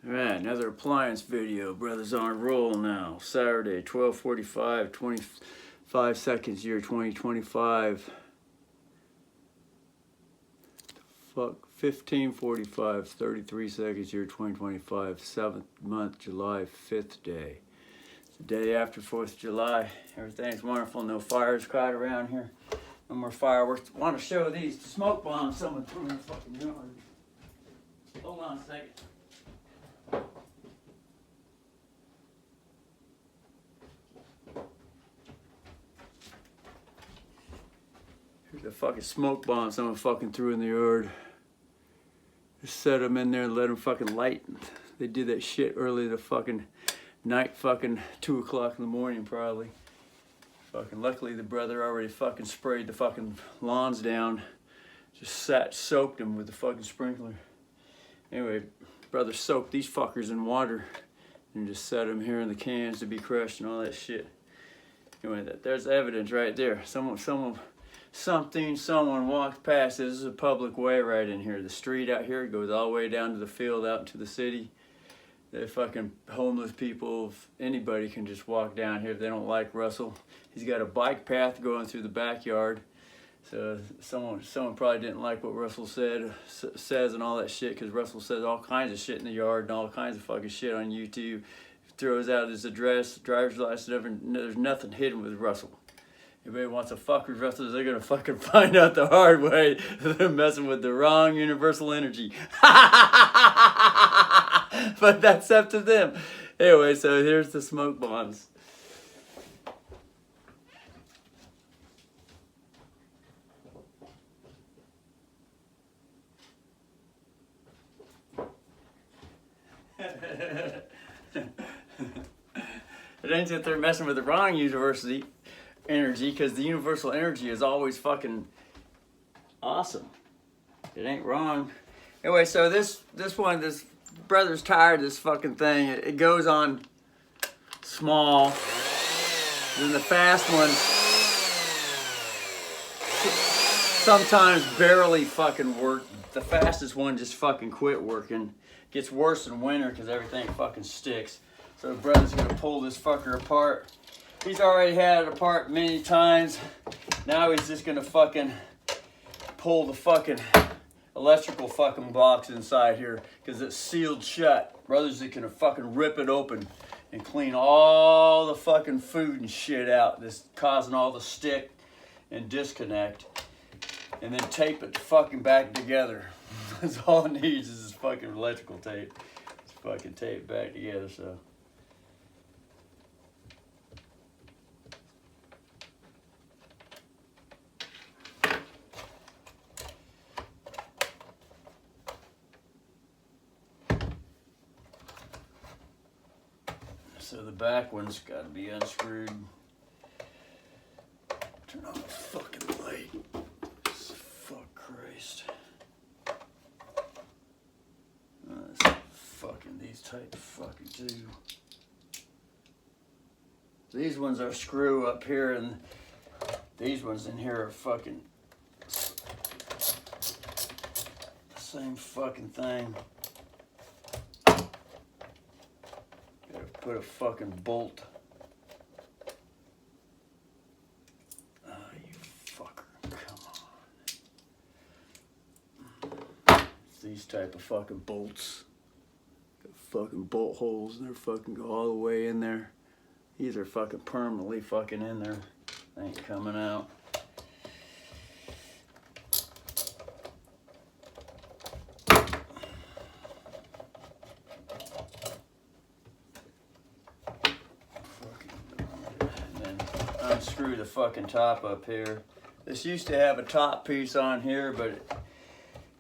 Alright, another appliance video. Brothers on a roll now. Saturday, 12:45, 25 seconds, year 2025. Fuck, 15:45, 33 seconds, year 2025. 7th month, July, 5th day. It's the day after 4th of July. Everything's wonderful. No fires caught around here. No more fireworks. I want to show these smoke bombs someone threw in the fucking yard. Hold on a second. Here's a fucking smoke bomb someone fucking threw in the yard. Just set them in there and let them fucking light. They did that shit early the fucking night, fucking 2 o'clock in the morning probably. Fucking luckily the brother already fucking sprayed the fucking lawns down. Just soaked them with the fucking sprinkler. Anyway, brother soaked these fuckers in water and just set them here in the cans to be crushed and all that shit. Anyway, there's evidence right there. Someone walked past. This is a public way right in here. The street out here goes all the way down to the field out into the city. The fucking homeless people, anybody can just walk down here if they don't like Russell. He's got a bike path going through the backyard. So someone probably didn't like what Russell says and all that shit, because Russell says all kinds of shit in the yard and all kinds of fucking shit on YouTube. Throws out his address, driver's license, there's nothing hidden with Russell. Anybody wants to fuck with Russell, they're gonna fucking find out the hard way. They're messing with the wrong universal energy. But that's up to them. Anyway, so here's the smoke bombs. It ain't that they're messing with the wrong university energy, because the universal energy is always fucking awesome. It ain't wrong. Anyway, so this brother's tired of this fucking thing. It goes on small. Then the fast one sometimes barely fucking work. The fastest one just fucking quit working. Gets worse in winter because everything fucking sticks. So the brother's gonna pull this fucker apart. He's already had it apart many times. Now he's just gonna fucking pull the fucking electrical fucking box inside here because it's sealed shut. Brother's just gonna fucking rip it open and clean all the fucking food and shit out that's causing all the stick and disconnect, and then tape it fucking back together. That's all it needs is this fucking electrical tape. It's fucking taped back together, so. So the back one's got to be unscrewed. Turn on the fucking light. Fuck Christ. Fucking these type of fucking too. These ones are screw up here, and these ones in here are fucking the same fucking thing. Put a fucking bolt. Oh, you fucker. Come on. It's these type of fucking bolts. Got fucking bolt holes, and they're fucking go all the way in there. These are fucking permanently fucking in there. They ain't coming out. Unscrew the fucking top up here. This used to have a top piece on here, but it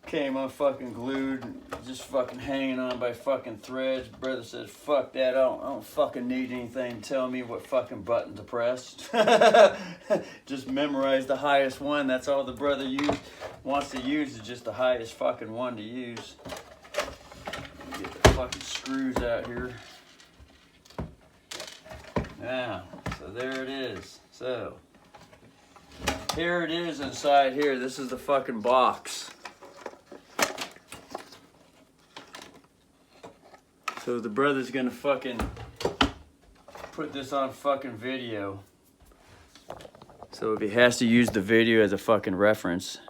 came unfucking glued, just fucking hanging on by fucking threads. Brother says, fuck that, I don't fucking need anything to tell me what fucking button to press. Just memorize the highest one. That's all the brother wants to use, is just the highest fucking one to use. Get the fucking screws out here. Now, so there it is. So, here it is inside here. This is the fucking box. So the brother's gonna fucking put this on fucking video. So if he has to use the video as a fucking reference,